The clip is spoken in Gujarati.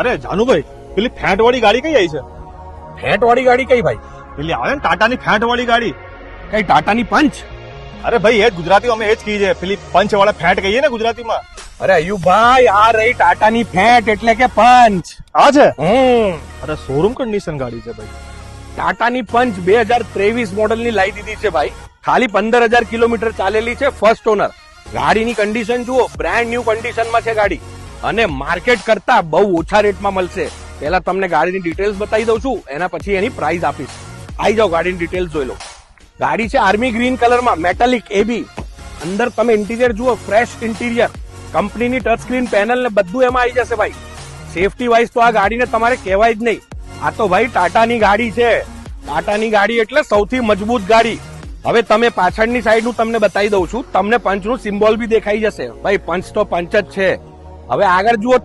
અરે જાનુભાઈ, પેલી ફેટ વાળી ગાડી કઈ આવી છે? ફેટ વાળી ગાડી કઈ ભાઈ? પેલી આવે ને ટાટાની ફેટ વાળી ગાડી. કઈ ટાટાની પંચ? અરે ભાઈ, એ જ ગુજરાતીમાં અમે એ જ કહી છે, પેલી પંચ વાળા ફેટ કહીએ ને ગુજરાતીમાં. અરે અયુભાઈ, આ રહી ટાટાની ફેટ એટલે કે પંચ. આ છે? હમ અરે શોરૂમ કન્ડિશન ગાડી છે ભાઈ. ટાટાની પંચ 2023 મોડલની લાવી દીધી છે ભાઈ. ખાલી 15,000 કિલોમીટર ચાલેલી છે, ફર્સ્ટ ઓનર. ગાડીની કન્ડિશન જુઓ, બ્રાન્ડ ન્યુ કન્ડિશનમાં છે ગાડી અને માર્કેટ કરતા બહુ ઓછા રેટમાં મળશે. પહેલા તમને ગાડીની ડિટેલ્સ બતાવી દઉં છું, એના પછી એની પ્રાઇસ આપીશ. આવી જાઓ, ગાડીની ડિટેલ્સ જોઈ લો. ગાડી છે આર્મી ગ્રીન કલરમાં, મેટાલિક એબી. અંદર તમે ઇન્ટિરિયર જુઓ, ફ્રેશ ઇન્ટિરિયર, કંપનીની ટચ સ્ક્રીન પેનલ ને બધું એમાં આવી જશે ભાઈ. સેફટી વાઇઝ તો આ ગાડીને તમારે કહેવાય જ નહીં. આ તો ભાઈ ટાટાની ગાડી છે. ટાટાની ગાડી એટલે સૌથી મજબૂત ગાડી. હવે તમે પાછળની સાઈડ નું તમને બતાવી દઉં છું, તમને પંચનું સિમ્બોલ બી દેખાઈ જશે. ભાઈ પંચ તો પંચ જ છે. હવે આગળ જુઓ.